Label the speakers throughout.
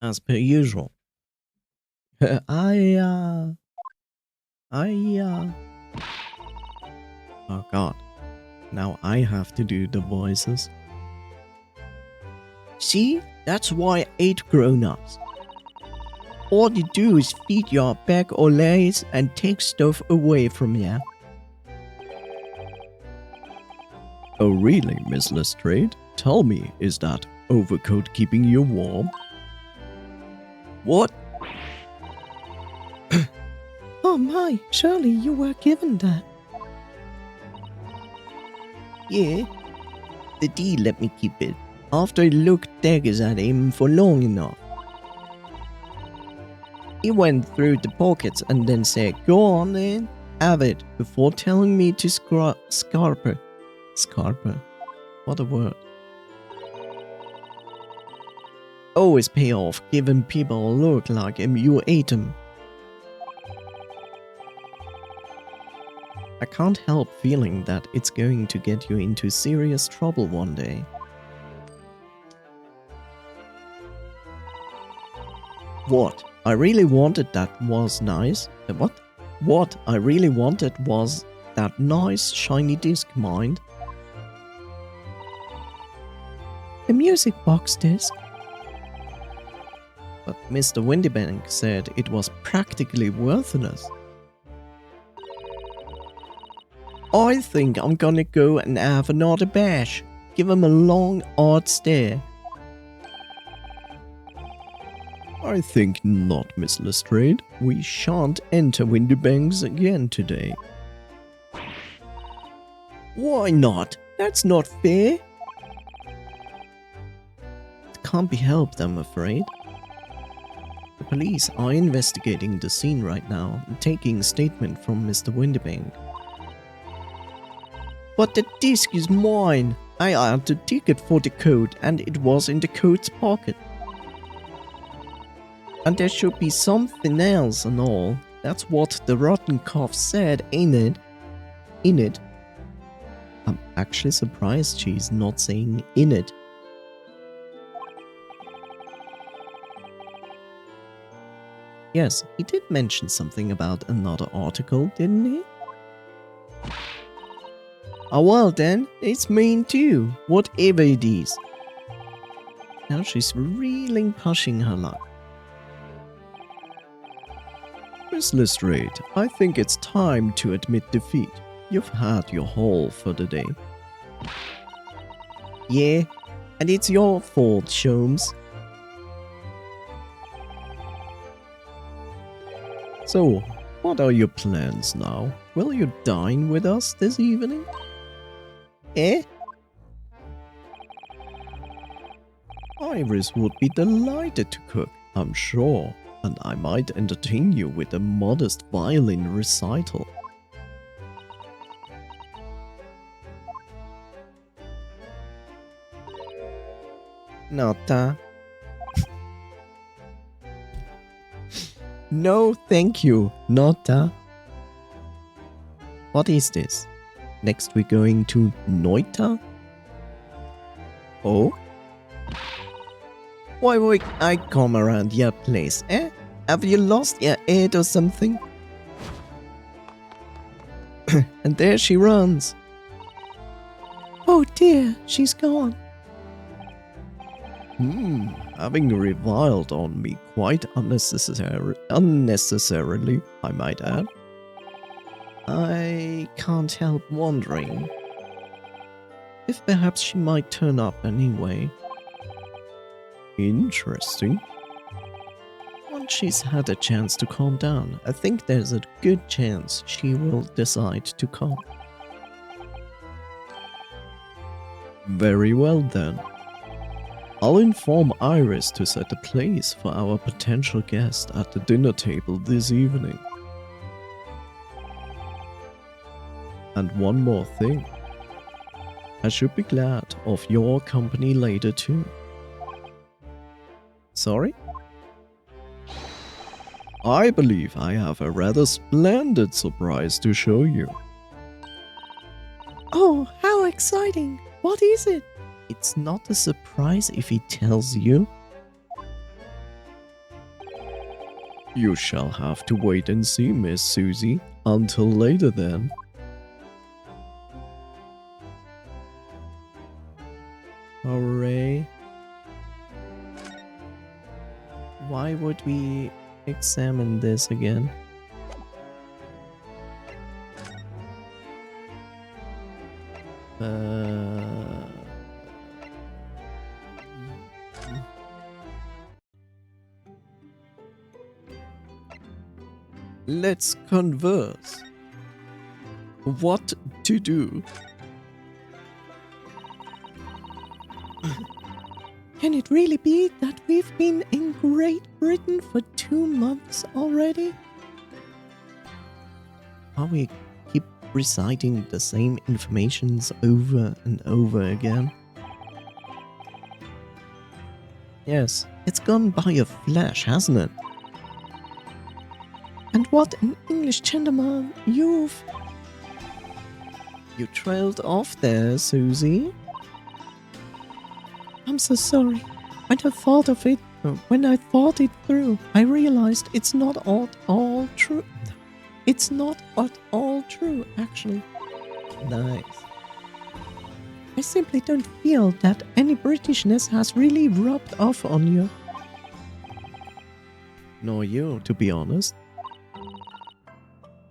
Speaker 1: as per usual. I, uh, I, uh, oh god, now I have to do the voices. See, that's why I ate grown-ups. All you do is feed your bag or legs and take stuff away from you. Oh really, Miss Lestrade? Tell me, is that overcoat keeping you warm? What? Oh my, surely you were given that. Yeah, the D let me keep it, after I looked daggers at him for long enough. He went through the pockets and then said, go on then, have it, before telling me to scarper. Scarper? What a word. Always pay off giving people a look like you ate them. I can't help feeling that it's going to get you into serious trouble one day. What I really wanted that was nice. What? What I really wanted was that nice shiny disc, mind. The music box disc. But Mr. Windybank said it was practically worthless. I think I'm gonna go and have another bash. Give him a long, odd stare. I think not, Miss Lestrade. We shan't enter Windybanks again today. Why not? That's not fair. It can't be helped, I'm afraid. The police are investigating the scene right now and taking a statement from Mr. Windybank. But the disc is mine. I had the ticket for the coat and it was in the coat's pocket. And there should be something else and all. That's what the rotten cough said, ain't it? In it. I'm actually surprised she's not saying in it. Yes, he did mention something about another article, didn't he? Oh well then, it's mean too, whatever it is. Now she's really pushing her luck. Miss Lestrade, I think it's time to admit defeat. You've had your haul for the day. Yeah, and it's your fault, Sholmes. So, what are your plans now? Will you dine with us this evening? Eh? Iris would be delighted to cook, I'm sure, and I might entertain you with a modest violin recital. Nota. No, thank you, Nota. What is this? Next we're going to Noita? Oh? Why would I come around your place, eh? Have you lost your head or something? And there she runs. Oh dear, she's gone. Having reviled on me quite unnecessarily, I might add. I can't help wondering if perhaps she might turn up anyway. Interesting. Once she's had a chance to calm down, I think there's a good chance she will decide to come. Very well then. I'll inform Iris to set a place for our potential guest at the dinner table this evening. And one more thing. I should be glad of your company later too. Sorry? I believe I have a rather splendid surprise to show you. Oh, how exciting! What is it? It's not a surprise if he tells you. You shall have to wait and see, Miss Susie. Until later then. Hooray. Why would we examine this again? Let's converse. What to do? Can it really be that we've been in Great Britain for 2 months already? Are we keep reciting the same informations over and over again? Yes, it's gone by a flash, hasn't it? And what an English gentleman you've... You trailed off there, Susie. I'm so sorry. When I thought it through, I realized it's not at all true. It's not at all true, actually. Nice. I simply don't feel that any Britishness has really rubbed off on you. Nor you, to be honest.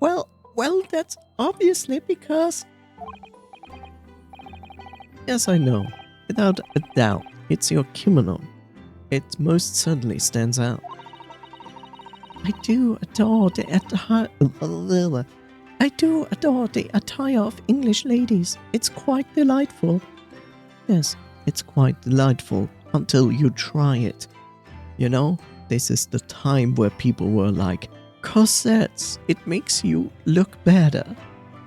Speaker 1: Well, that's obviously because... Yes, I know. Without a doubt, it's your kimono. It most certainly stands out. I do adore the attire of English ladies. It's quite delightful. Yes, it's quite delightful until you try it. You know, this is the time where people were like, corsets, it makes you look better.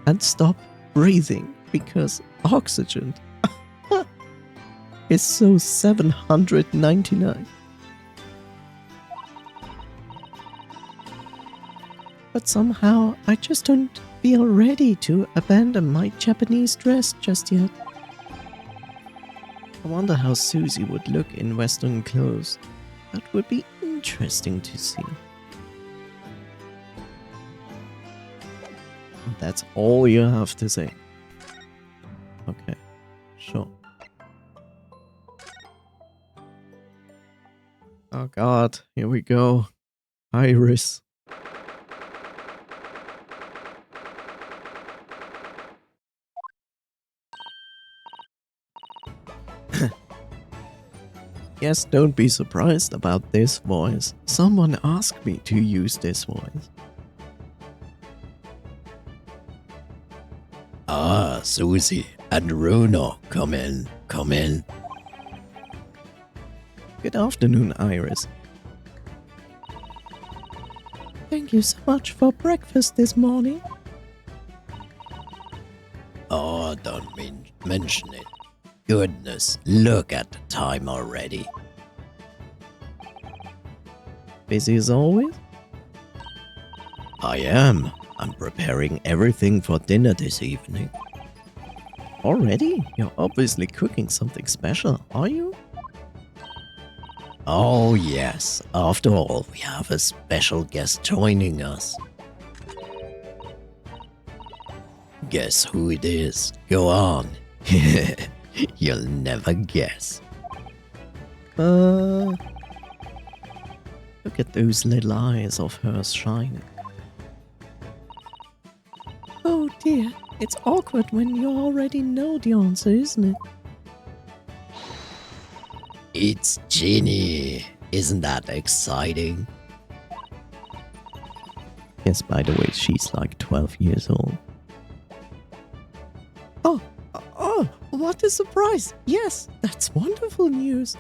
Speaker 1: And stop breathing because oxygen is so $799. But somehow I just don't feel ready to abandon my Japanese dress just yet. I wonder how Susie would look in Western clothes. That would be interesting to see. That's all you have to say. Okay, sure. Oh god, here we go. Iris. Yes, don't be surprised about this voice. Someone asked me to use this voice.
Speaker 2: Ah, Susie and Bruno, come in, come in.
Speaker 1: Good afternoon, Iris. Thank you so much for breakfast this morning.
Speaker 2: Oh, don't mention it. Goodness, look at the time already.
Speaker 1: Busy as always?
Speaker 2: I am. I'm preparing everything for dinner this evening.
Speaker 1: Already? You're obviously cooking something special, are you?
Speaker 2: Oh yes, after all, we have a special guest joining us. Guess who it is? Go on. You'll never guess.
Speaker 1: Look at those little eyes of hers shining. Oh dear, it's awkward when you already know the answer, isn't it?
Speaker 2: It's Ginny. Isn't that exciting?
Speaker 1: Yes, by the way, she's like 12 years old. Oh, what a surprise! Yes, that's wonderful news.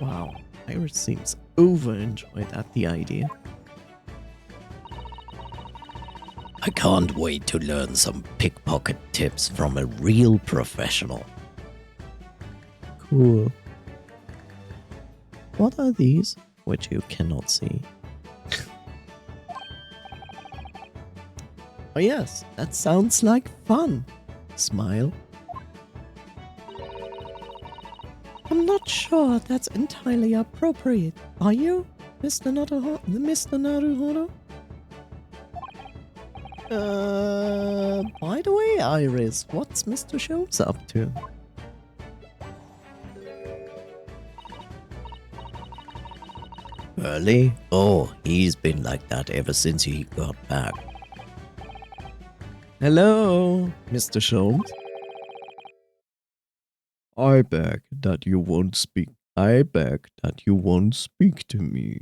Speaker 1: Wow, Iris seems overjoyed at the idea.
Speaker 2: I can't wait to learn some pickpocket tips from a real professional.
Speaker 1: Cool. What are these? Which you cannot see. Oh yes, that sounds like fun. Smile. I'm not sure that's entirely appropriate, are you? Mr. Naruhodo? By the way, Iris, what's Mr. Sholmes up to?
Speaker 2: Early? Oh, he's been like that ever since he got back.
Speaker 1: Hello, Mr. Sholmes. I beg that you won't speak. I beg that you won't speak to me.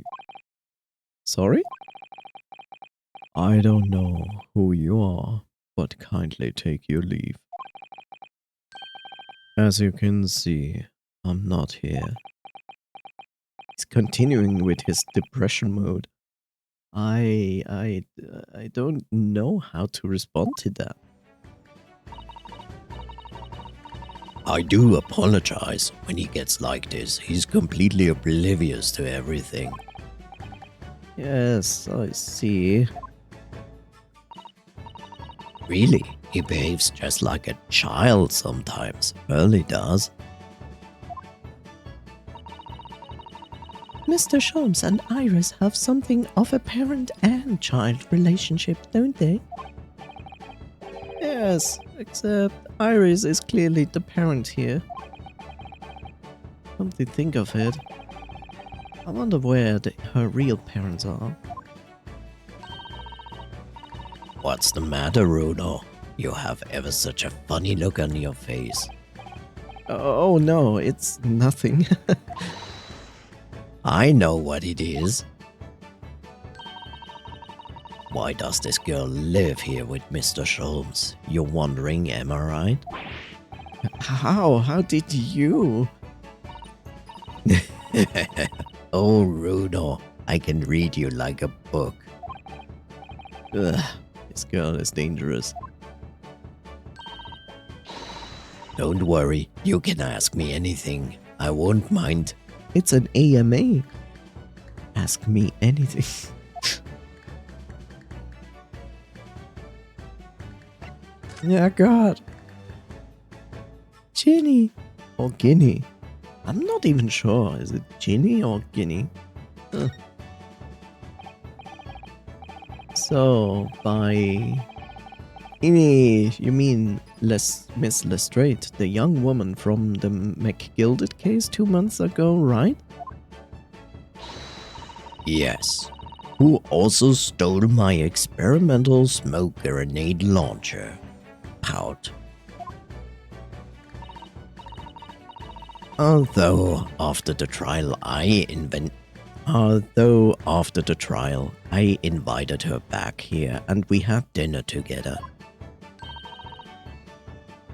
Speaker 1: Sorry? I don't know who you are, but kindly take your leave. As you can see, I'm not here. He's continuing with his depression mode. I don't know how to respond to that.
Speaker 2: I do apologize when he gets like this. He's completely oblivious to everything.
Speaker 1: Yes, I see.
Speaker 2: Really, he behaves just like a child sometimes. Early does.
Speaker 1: Mr. Sholmes and Iris have something of a parent and child relationship, don't they? Yes, except Iris is clearly the parent here. Come to think of it, I wonder where her real parents are.
Speaker 2: What's the matter, Runo? You have ever such a funny look on your face.
Speaker 1: Oh no, it's nothing.
Speaker 2: I know what it is. Why does this girl live here with Mr. Sholmes? You're wondering, am I right?
Speaker 1: How? How did you?
Speaker 2: Oh, Runo, I can read you like a book.
Speaker 1: Ugh, this girl is dangerous.
Speaker 2: Don't worry, you can ask me anything. I won't mind.
Speaker 1: It's an AMA. Ask me anything. Yeah, God. Ginny. Or Guinea. I'm not even sure. Is it Ginny or Guinea? Huh. So, by Guinea, you mean Miss Lestrade, the young woman from the McGilded case 2 months ago, right?
Speaker 2: Yes. Who also stole my experimental smoke grenade launcher. Pout. Although after the trial I invited her back here and we had dinner together.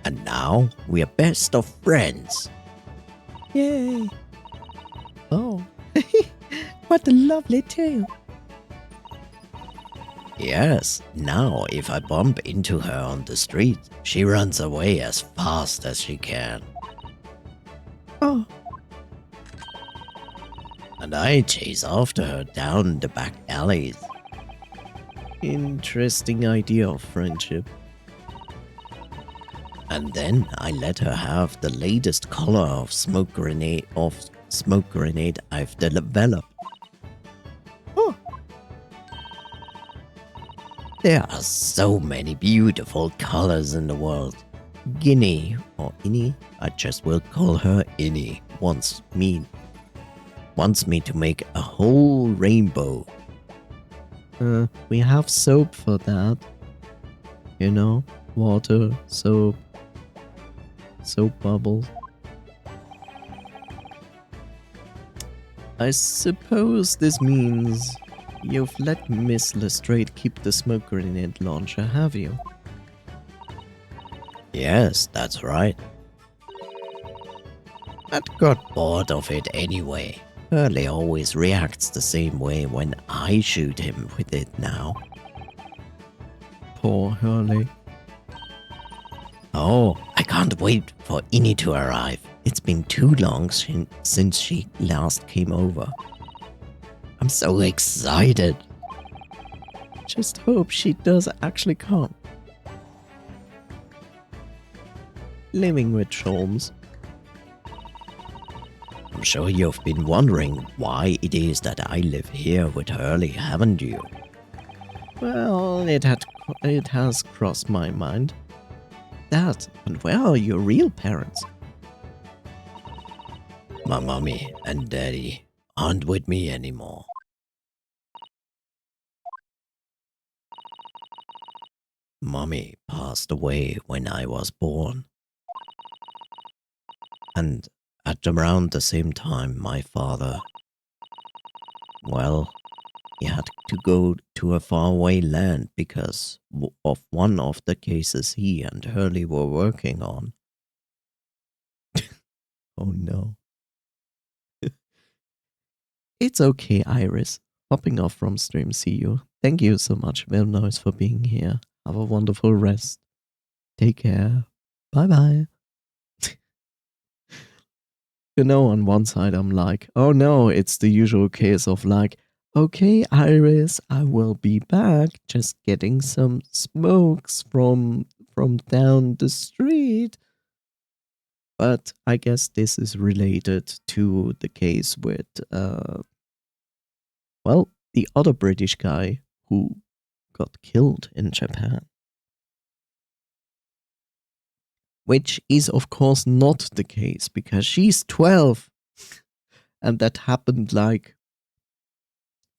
Speaker 2: And now we are best of friends.
Speaker 1: Yay! Oh, what a lovely tale.
Speaker 2: Yes, now if I bump into her on the street, she runs away as fast as she can.
Speaker 1: Oh,
Speaker 2: And I chase after her down the back alleys.
Speaker 1: interesting idea of friendship.
Speaker 2: And then I let her have the latest color of smoke grenade I've developed.
Speaker 1: Oh,
Speaker 2: There are so many beautiful colors in the world. Guinea, or Innie, I just will call her Innie, wants me to make a whole rainbow.
Speaker 1: we have soap for that. You know, water, soap bubbles. I suppose this means you've let Miss Lestrade keep the smoke grenade launcher, have you?
Speaker 2: Yes, that's right. I got bored of it anyway. Hurley always reacts the same way when I shoot him with it now.
Speaker 1: Poor Hurley.
Speaker 2: Oh, I can't wait for Innie to arrive. It's been too long since she last came over. I'm so excited.
Speaker 1: Just hope she does actually come. Living with Sholmes.
Speaker 2: I'm sure you've been wondering why it is that I live here with Hurley, haven't you?
Speaker 1: Well, it has crossed my mind. That, and where are your real parents?
Speaker 2: My mommy and daddy aren't with me anymore. Mommy passed away when I was born. And at around the same time, my father, well, he had to go to a faraway land because of one of the cases he and Hurley were working on.
Speaker 1: Oh no. It's okay, Iris. Hopping off from stream, see you. Thank you so much, Noise, for being here. Have a wonderful rest. Take care. Bye bye. You know, on one side, I'm like, oh no, it's the usual case of like, okay, Iris, I will be back. Just getting some smokes from down the street. But I guess this is related to the case with, well, the other British guy who got killed in Japan. Which is, of course, not the case because she's 12. And that happened like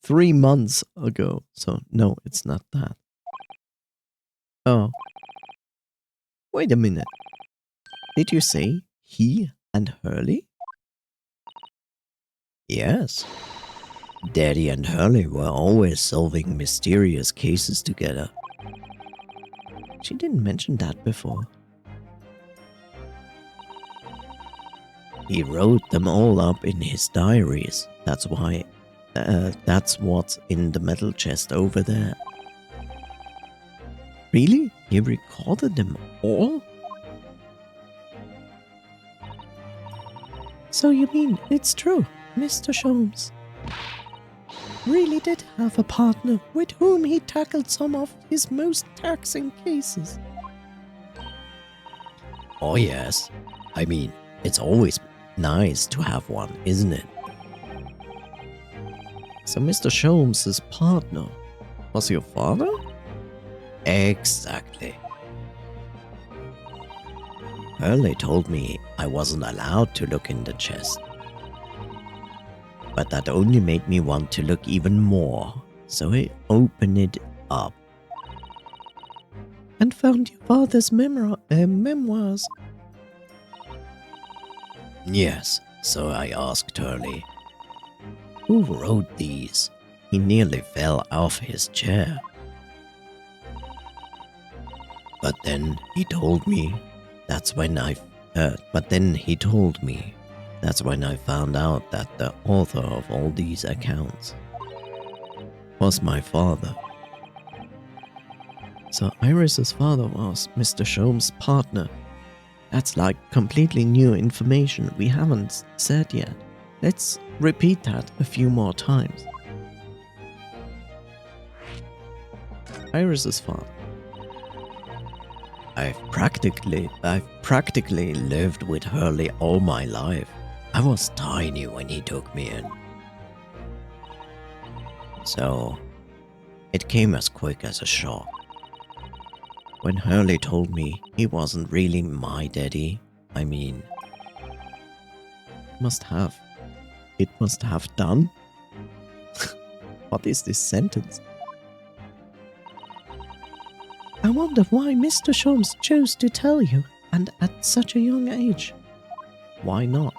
Speaker 1: 3 months ago. So, no, it's not that. Oh. Wait a minute. Did you say he and Hurley?
Speaker 2: Yes. Daddy and Hurley were always solving mysterious cases together.
Speaker 1: She didn't mention that before.
Speaker 2: He wrote them all up in his diaries. That's why. That's what's in the metal chest over there.
Speaker 1: Really? He recorded them all? So you mean it's true, Mr. Sholmes really did have a partner with whom he tackled some of his most taxing cases?
Speaker 2: Oh yes. I mean, it's always nice to have one, isn't it?
Speaker 1: So Mr. Sholmes' partner was your father?
Speaker 2: Exactly. Hurley told me I wasn't allowed to look in the chest. But that only made me want to look even more, so I opened it up.
Speaker 1: And found your father's memoirs?
Speaker 2: Yes, so I asked Hurley, who wrote these? He nearly fell off his chair. But then he told me that's when I found out that the author of all these accounts was my father.
Speaker 1: So Iris's father was Mr. Sholmes' partner. That's like completely new information we haven't said yet. Let's repeat that a few more times. Iris's father.
Speaker 2: I've practically lived with Hurley all my life. I was tiny when he took me in. So, it came as quick as a shock. When Hurley told me he wasn't really my daddy, I mean...
Speaker 1: It must have done? What is this sentence? I wonder why Mr. Sholmes chose to tell you, and at such a young age. Why not?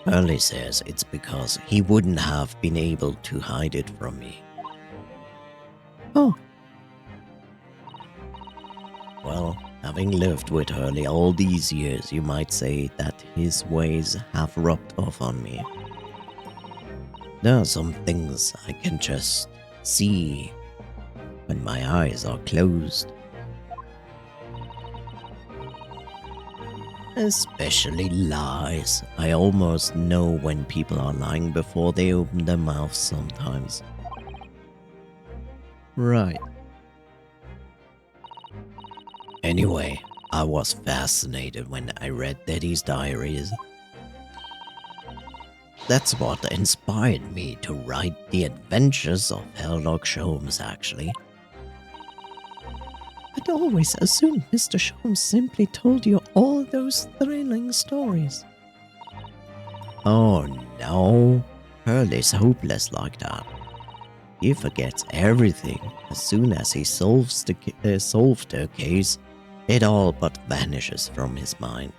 Speaker 2: Hurley says it's because he wouldn't have been able to hide it from me.
Speaker 1: Oh.
Speaker 2: Well, having lived with Hurley all these years, you might say that his ways have rubbed off on me. There are some things I can just see when my eyes are closed. Especially lies. I almost know when people are lying before they open their mouths sometimes.
Speaker 1: Right.
Speaker 2: Anyway, I was fascinated when I read Daddy's diaries. That's what inspired me to write The Adventures of Sherlock Holmes, actually.
Speaker 1: I'd always assumed Mr. Sholmes simply told you all those thrilling stories.
Speaker 2: Oh no, Pearl is hopeless like that. He forgets everything as soon as he solved the case. It all but vanishes from his mind.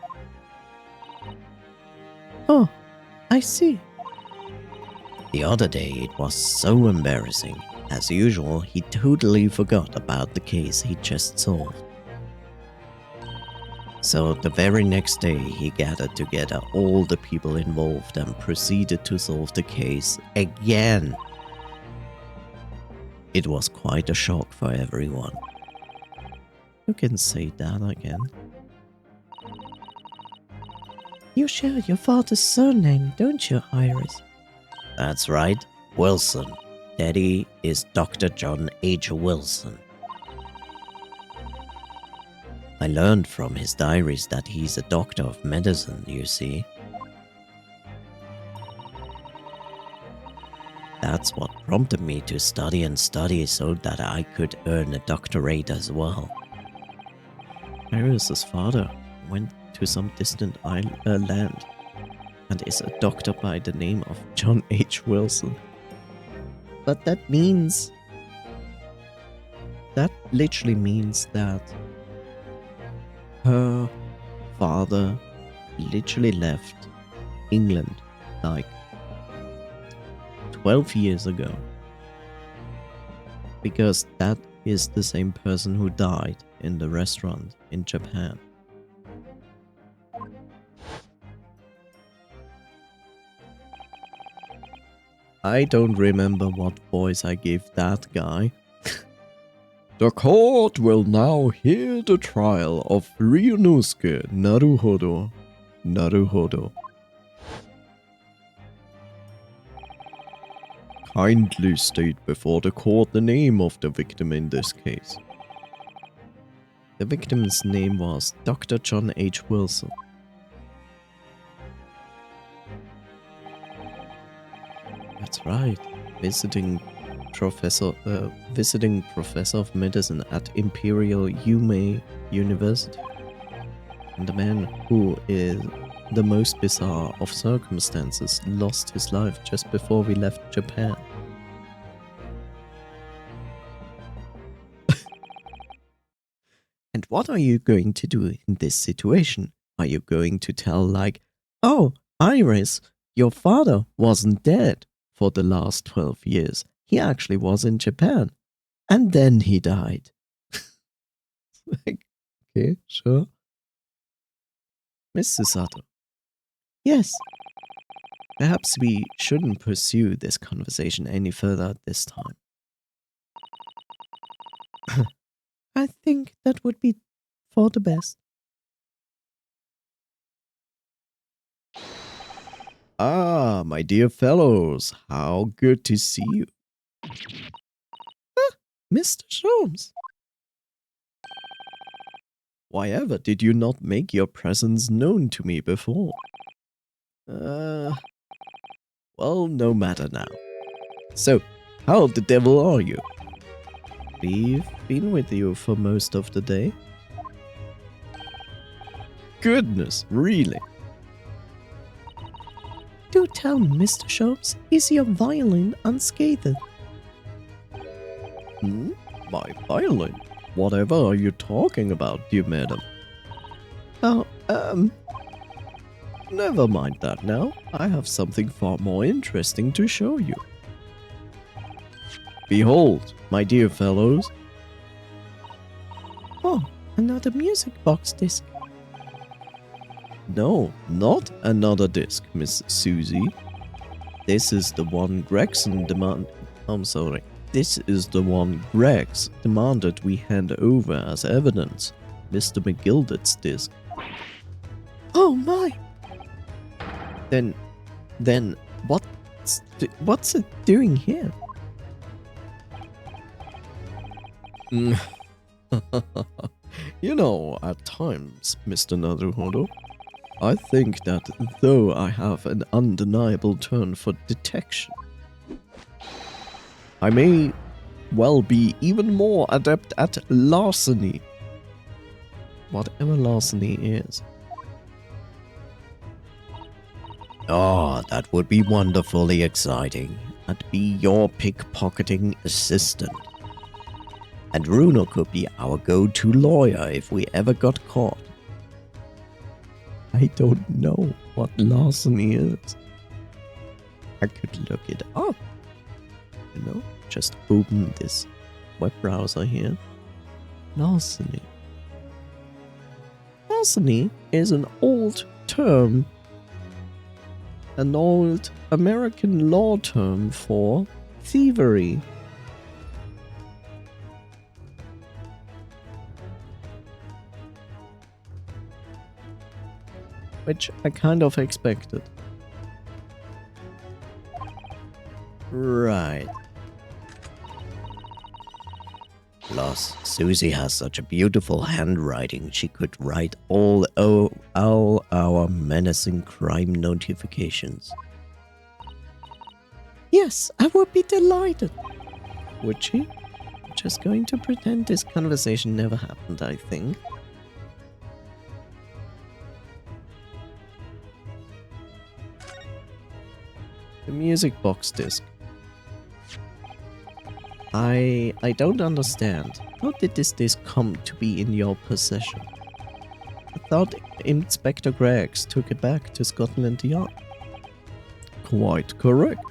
Speaker 1: Oh, I see.
Speaker 2: The other day it was so embarrassing. As usual, he totally forgot about the case he just solved. So the very next day he gathered together all the people involved and proceeded to solve the case again. It was quite a shock for everyone.
Speaker 1: You can say that again. You share your father's surname, don't you, Iris?
Speaker 2: That's right, Wilson. Daddy is Dr. John H. Wilson. I learned from his diaries that he's a doctor of medicine, you see. That's what prompted me to study and study so that I could earn a doctorate as well.
Speaker 1: Iris's father went to some distant land and is a doctor by the name of John H. Wilson. But that literally means that her father literally left England like 12 years ago. Because that is the same person who died in the restaurant in Japan. I don't remember what voice I gave that guy. The court will now hear the trial of Ryunosuke Naruhodo. Kindly state before the court the name of the victim in this case. The victim's name was Dr. John H. Wilson. That's right, visiting professor of medicine at Imperial Yume University. And the man who is the most bizarre of circumstances lost his life just before we left Japan. And what are you going to do in this situation? Are you going to tell like, oh, Iris, your father wasn't dead for the last 12 years. He actually was in Japan. And then he died. Like, okay, sure. Miss Susato. Yes. Perhaps we shouldn't pursue this conversation any further at this time. I think that would be for the best. Ah, my dear fellows, how good to see you. Ah, Mr. Sholmes. Why ever did you not make your presence known to me before? Well, no matter now. So, how the devil are you? We've been with you for most of the day. Goodness, really? Do tell me, Mr. Sholmes, is your violin unscathed? My violin? Whatever are you talking about, dear madam? Oh, never mind that now. I have something far more interesting to show you. Behold, my dear fellows. Oh, another music box disc. No, not another disc, Miss Susie. This is the one Gregson demanded. I'm sorry. This is the one Greg's demanded we hand over as evidence. Mr. McGilded's disc. Oh my! Then, what's it doing here? You know, at times, Mr. Naruhodo, I think that though I have an undeniable turn for detection, I may well be even more adept at larceny. Whatever larceny is.
Speaker 2: Oh, that would be wonderfully exciting. I'd be your pickpocketing assistant. And Bruno could be our go-to lawyer if we ever got caught.
Speaker 1: I don't know what larceny is. I could look it up. You know, just open this web browser here. Larceny. Larceny is an old term. An old American law term for thievery. Which I kind of expected.
Speaker 2: Right. Plus, Susie has such a beautiful handwriting, she could write all our menacing crime notifications.
Speaker 1: Yes, I would be delighted. Would she? I'm just going to pretend this conversation never happened, I think. The music box disc. I don't understand. How did this disc come to be in your possession? I thought Inspector Greggs took it back to Scotland Yard. Quite correct.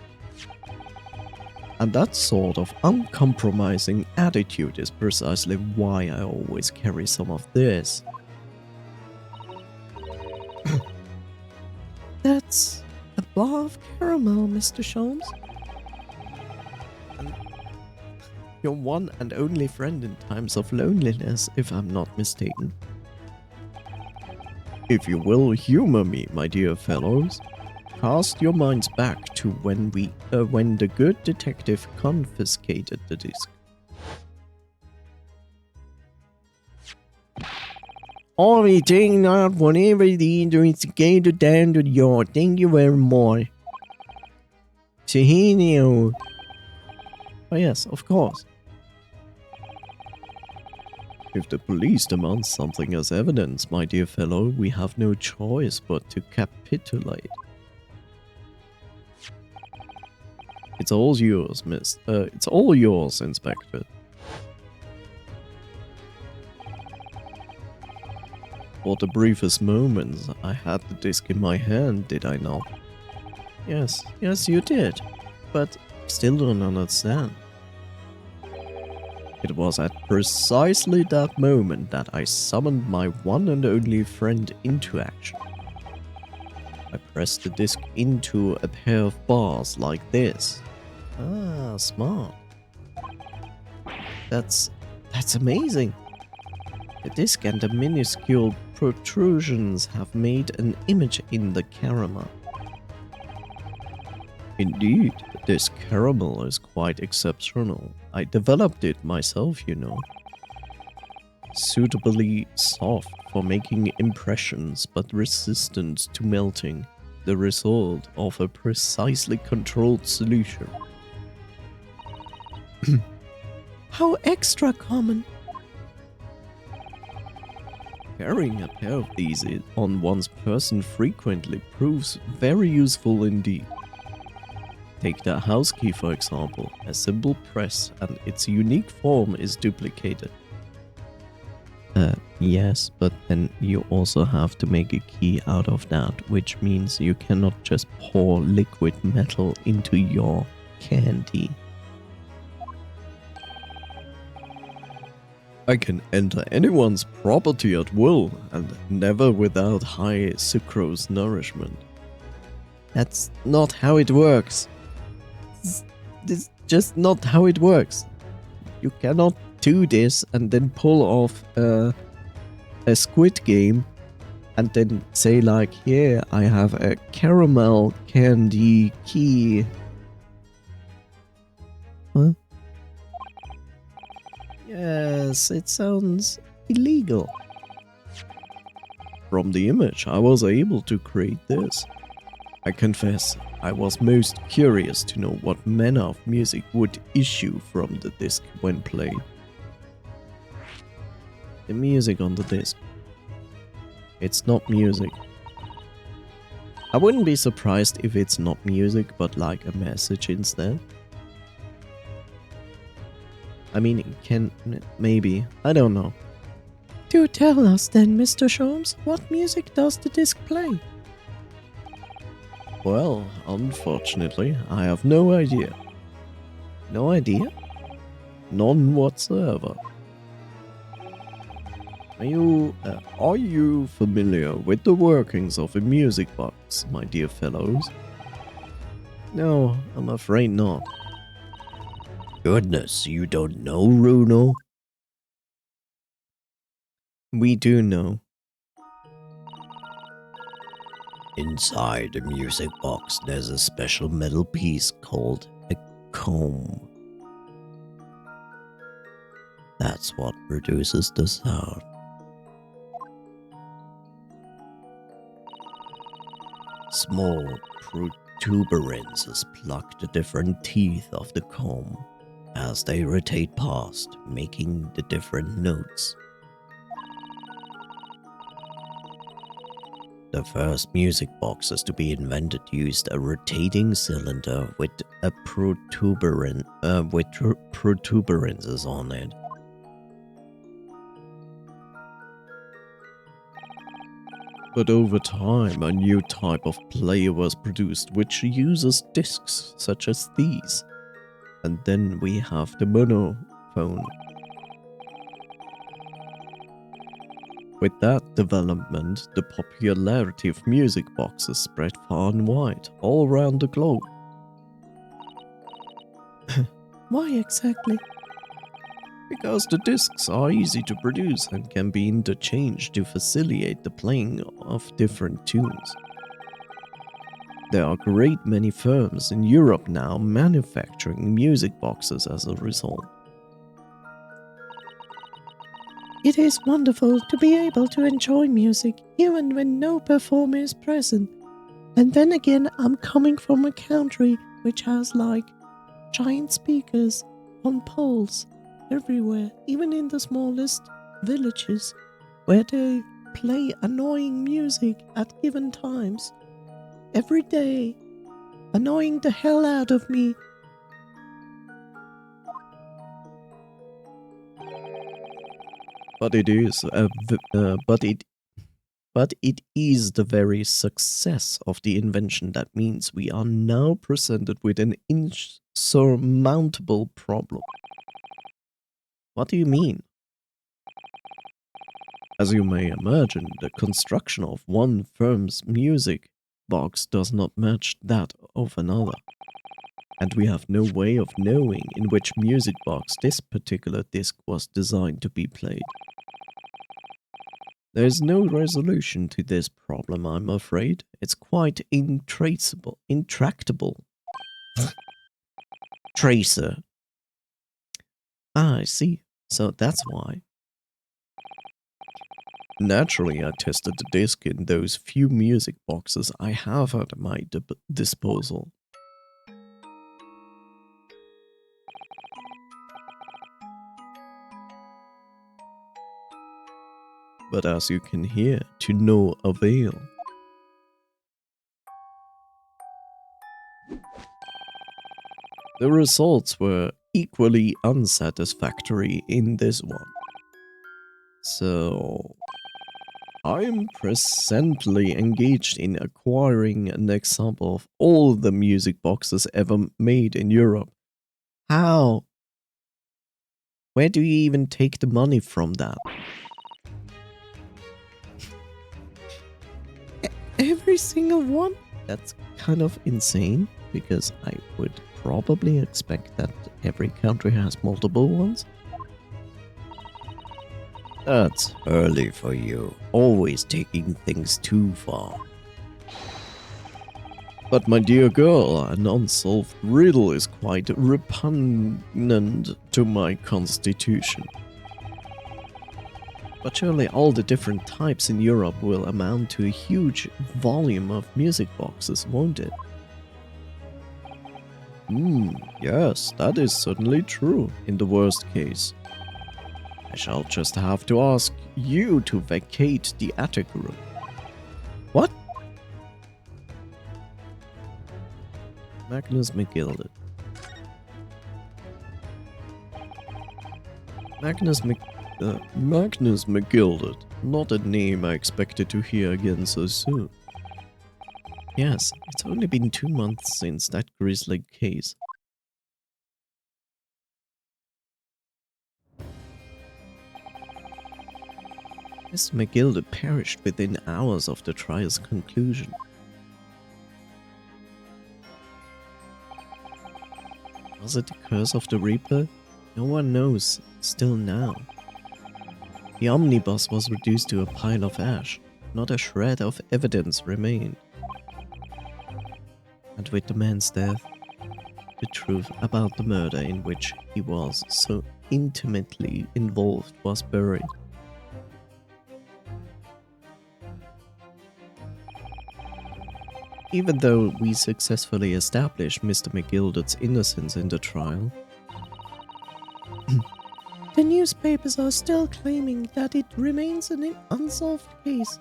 Speaker 1: And that sort of uncompromising attitude is precisely why I always carry some of this. That's a bar of caramel, Mr. Sholmes. Your one and only friend in times of loneliness, if I'm not mistaken. If you will humor me, my dear fellows, cast your minds back to when the good detective confiscated the disc. I'll be taking out whatever the investigator down to the yard. Thank you very much. Sahinio. Oh yes, of course. If the police demand something as evidence, my dear fellow, we have no choice but to capitulate. It's all yours, miss. It's all yours, Inspector. For the briefest moments, I had the disc in my hand, did I not? Yes, you did. But I still don't understand. It was at precisely that moment that I summoned my one and only friend into action. I pressed the disc into a pair of bars like this. Ah, smart. That's amazing. The disc and the minuscule protrusions have made an image in the caramel. Indeed, this caramel is quite exceptional. I developed it myself, you know. Suitably soft for making impressions but resistant to melting, the result of a precisely controlled solution. How extra common! Carrying a pair of these on one's person frequently proves very useful indeed. Take the house key for example, a simple press and its unique form is duplicated. Yes, but then you also have to make a key out of that, which means you cannot just pour liquid metal into your candy. I can enter anyone's property at will, and never without high sucrose nourishment. That's not how it works. This is just not how it works. You cannot do this and then pull off a Squid Game and then say like, here I have a caramel candy key. Huh? Yes, it sounds illegal. from the image, I was able to create this. I confess, I was most curious to know what manner of music would issue from the disc when played. The music on the disc. It's not music. I wouldn't be surprised if it's not music, but like a message instead. I mean, it can... maybe. I don't know. Do tell us then, Mr. Sholmes, what music does the disc play? Well, unfortunately, I have no idea. No idea? None whatsoever. Are you familiar with the workings of a music box, my dear fellows? No, I'm afraid not.
Speaker 2: Goodness, you don't know, Runo?
Speaker 1: We do know.
Speaker 2: Inside a music box, there's a special metal piece called a comb. That's what produces the sound. Small protuberances plug the different teeth of the comb as they rotate past, making the different notes. The first music boxes to be invented used a rotating cylinder with a protuberances on it.
Speaker 1: But over time, a new type of player was produced which uses discs such as these. And then we have the monophone. With that development, the popularity of music boxes spread far and wide, all around the globe. Why exactly? Because the discs are easy to produce and can be interchanged to facilitate the playing of different tunes. There are a great many firms in Europe now manufacturing music boxes as a result. It is wonderful to be able to enjoy music even when no performer is present. And then again, I'm coming from a country which has like giant speakers on poles everywhere, even in the smallest villages, where they play annoying music at given times. Every day, annoying the hell out of me. But it is, but it is the very success of the invention that means we are now presented with an insurmountable problem. What do you mean? As you may imagine, the construction of one firm's music box does not match that of another. And we have no way of knowing in which music box this particular disc was designed to be played. There is no resolution to this problem, I'm afraid. It's quite intractable. Tracer. Ah, I see. So that's why. Naturally, I tested the disc in those few music boxes I have at my disposal. But as you can hear, to no avail. The results were equally unsatisfactory in this one. So, I am presently engaged in acquiring an example of all the music boxes ever made in Europe. How? Where do you even take the money from that? Every single one? That's kind of insane, because I would probably expect that every country has multiple ones.
Speaker 2: That's early for you, always taking things too far.
Speaker 1: But my dear girl, an unsolved riddle is quite repugnant to my constitution. But surely all the different types in Europe will amount to a huge volume of music boxes, won't it? Yes, that is certainly true in the worst case. I shall just have to ask you to vacate the attic room. What? Magnus McGilded. Magnus McGilded. Not a name I expected to hear again so soon. Yes, it's only been 2 months since that grisly case. Mr. McGilded perished within hours of the trial's conclusion. Was it the curse of the Reaper? No one knows, still now. The omnibus was reduced to a pile of ash. Not a shred of evidence remained. And with the man's death, the truth about the murder in which he was so intimately involved was buried. Even though we successfully established Mr. McGilded's innocence in the trial, the newspapers are still claiming that it remains an unsolved case.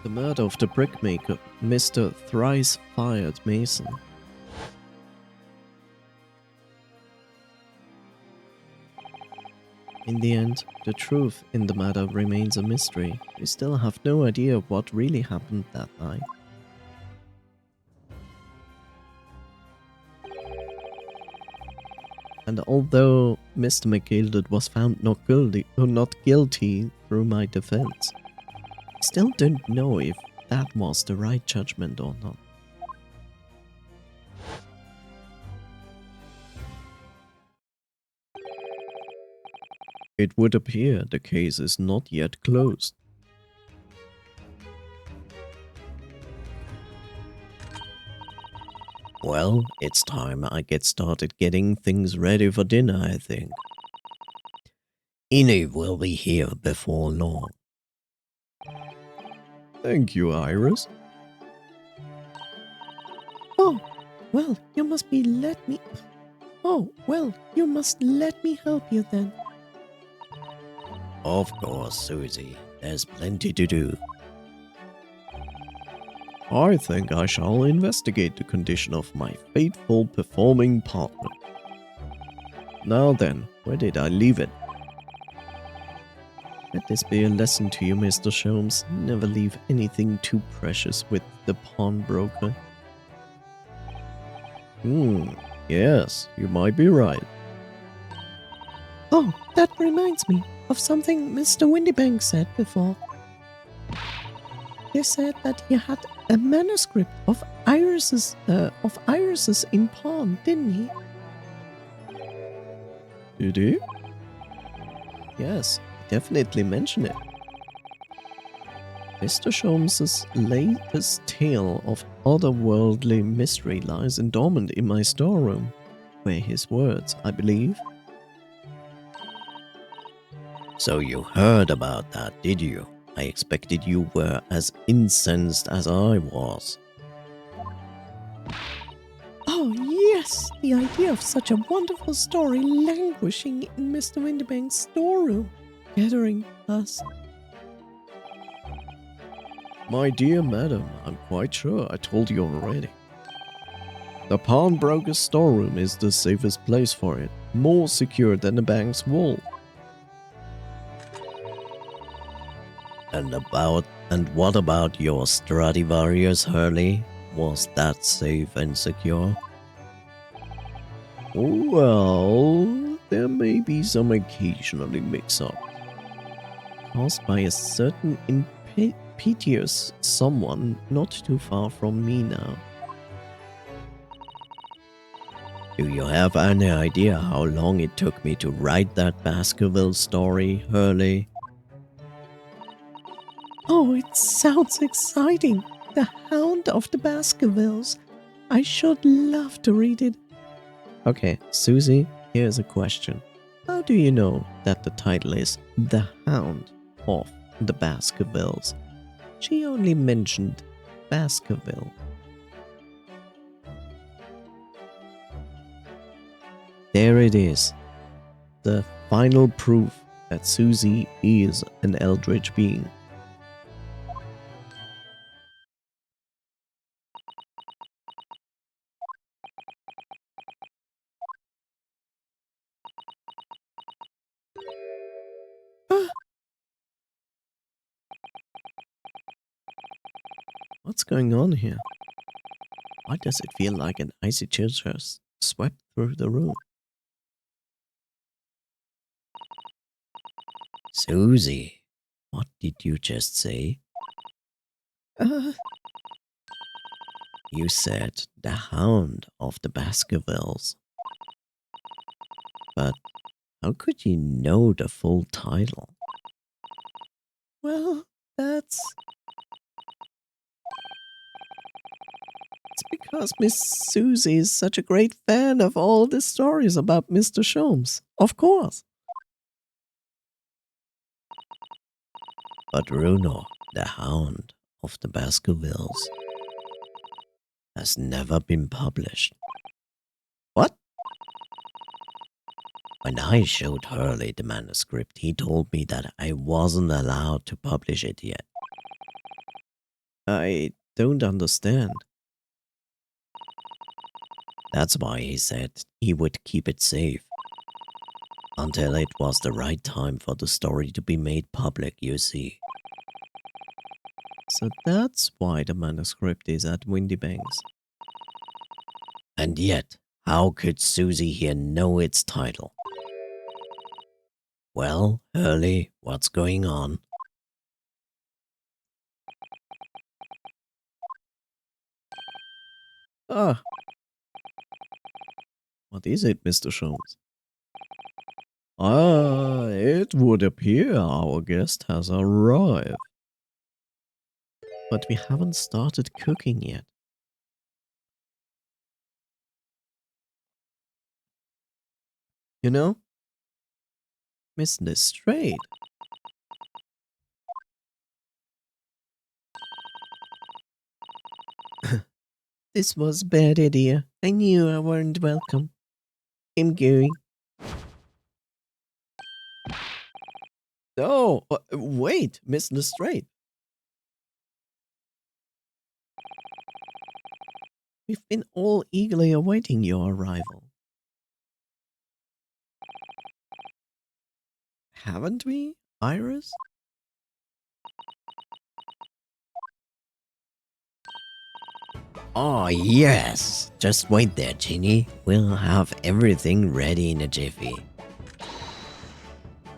Speaker 1: The murder of the brickmaker, Mr. Thrice-Fired Mason. In the end, the truth in the matter remains a mystery. We still have no idea what really happened that night. And although Mr. McGilded was found not guilty through my defense, I still don't know if that was the right judgment or not. It would appear the case is not yet closed.
Speaker 2: Well, it's time I get started getting things ready for dinner, I think. Innie will be here before long.
Speaker 1: Thank you, Iris. Oh, well, you must let me help you then.
Speaker 2: Of course, Susie. There's plenty to do.
Speaker 1: I think I shall investigate the condition of my faithful performing partner. Now then, where did I leave it? Let this be a lesson to you, Mr. Sholmes. Never leave anything too precious with the pawnbroker. Yes, you might be right. Oh, that reminds me of something Mr. Windybank said before. He said that he had a manuscript of irises in pawn, didn't he? Did he? Yes, he definitely mentioned it. Mr. Sholmes's latest tale of otherworldly mystery lies dormant in my storeroom. Were his words, I believe.
Speaker 2: So you heard about that, did you? I expected you were as incensed as I was.
Speaker 1: Oh yes, the idea of such a wonderful story languishing in Mr. Windybank's storeroom, gathering dust. My dear madam, I'm quite sure I told you already. The pawnbroker's storeroom is the safest place for it, more secure than the bank's vault.
Speaker 2: And what about your Stradivarius, Hurley? Was that safe and secure?
Speaker 1: Well, there may be some occasionally mix-up, caused by a certain impetuous someone not too far from me now.
Speaker 2: Do you have any idea how long it took me to write that Baskerville story, Hurley?
Speaker 1: Oh, it sounds exciting. The Hound of the Baskervilles. I should love to read it. Okay, Susie, here's a question. How do you know that the title is The Hound of the Baskervilles? She only mentioned Baskerville. There it is. The final proof that Susie is an eldritch being. What's going on here? Why does it feel like an icy chill just swept through the room?
Speaker 2: Susie, what did you just say? You said the Hound of the Baskervilles. But how could you know the full title?
Speaker 1: Well, it's because Miss Susie is such a great fan of all the stories about Mr. Sholmes. Of course.
Speaker 2: But Bruno, the Hound of the Baskervilles, has never been published.
Speaker 1: What?
Speaker 2: When I showed Hurley the manuscript, he told me that I wasn't allowed to publish it yet.
Speaker 1: I don't understand.
Speaker 2: That's why he said he would keep it safe. Until it was the right time for the story to be made public, you see.
Speaker 1: So that's why the manuscript is at Windybanks.
Speaker 2: And yet, how could Susie here know its title? Well, Hurley, what's going on?
Speaker 1: Ah. What is it, Mr. Sholmes? Ah, it would appear our guest has arrived. But we haven't started cooking yet. You know, Miss Lestrade. This was a bad idea. I knew I weren't welcome. I'm going. No, wait, Miss Lestrade. We've been all eagerly awaiting your arrival. Haven't we, Iris?
Speaker 2: Oh, yes! Just wait there, Ginny. We'll have everything ready in a jiffy.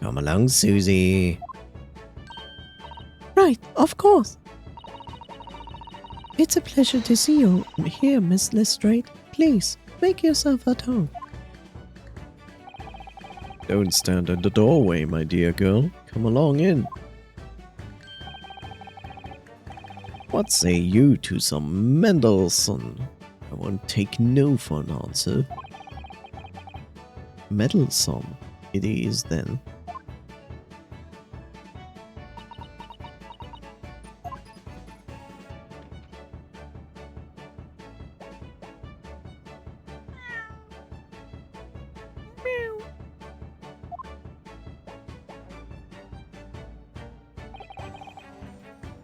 Speaker 2: Come along, Susie.
Speaker 1: Right, of course. It's a pleasure to see you here, Miss Lestrade. Please, make yourself at home. Don't stand in the doorway, my dear girl. Come along in. What say you to some Mendelssohn? I won't take no for an answer. Mendelssohn it is then.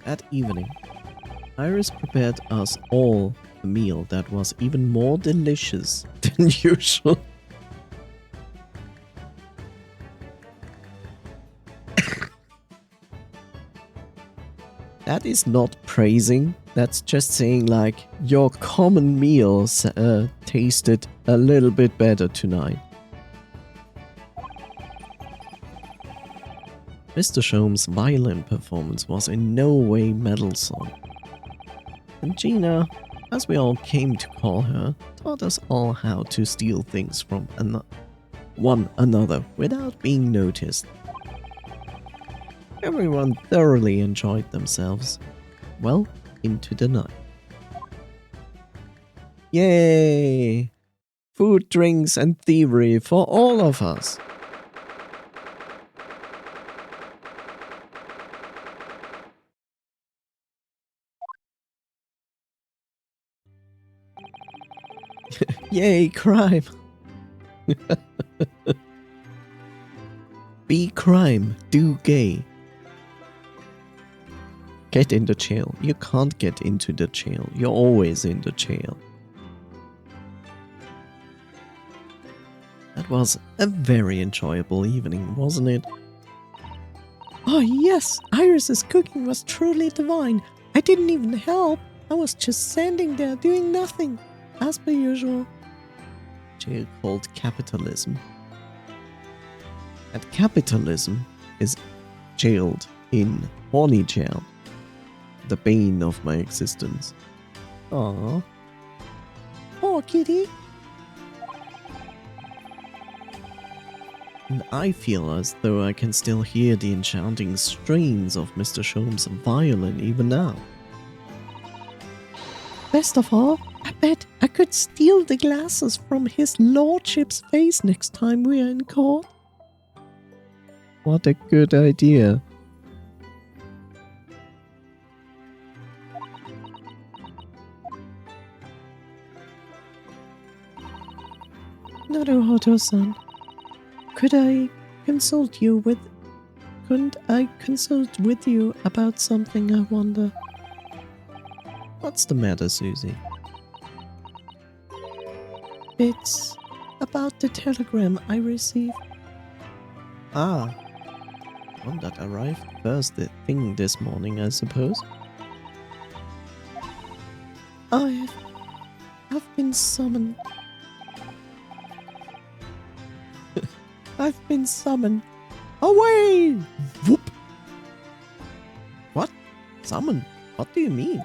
Speaker 1: That evening, Iris prepared us all a meal that was even more delicious than usual. That is not praising, that's just saying like, your common meals tasted a little bit better tonight. Mr. Sholmes' violin performance was in no way Mendelssohn. And Gina, as we all came to call her, taught us all how to steal things from one another without being noticed. Everyone thoroughly enjoyed themselves, well into the night. Yay! food, drinks, and thievery for all of us. Yay, crime! Be crime, do gay. Get in the jail. You can't get into the jail. You're always in the jail. That was a very enjoyable evening, wasn't it? Oh yes, Iris's cooking was truly divine. I didn't even help. I was just standing there doing nothing, as per usual. Jail called capitalism. And capitalism is jailed in horny jail. The bane of my existence. Aww. Poor kitty. And I feel as though I can still hear the enchanting strains of Mr. Sholmes' violin even now. Best of all, I bet I could steal the glasses from his lordship's face next time we are in court. What a good idea. Naruhodo-san, couldn't I consult with you about something, I wonder? What's the matter, Susie? It's about the telegram I received. Ah, one that arrived first thing this morning, I suppose. I've been summoned. I've been summoned. Away! Whoop! What? Summoned? What do you mean?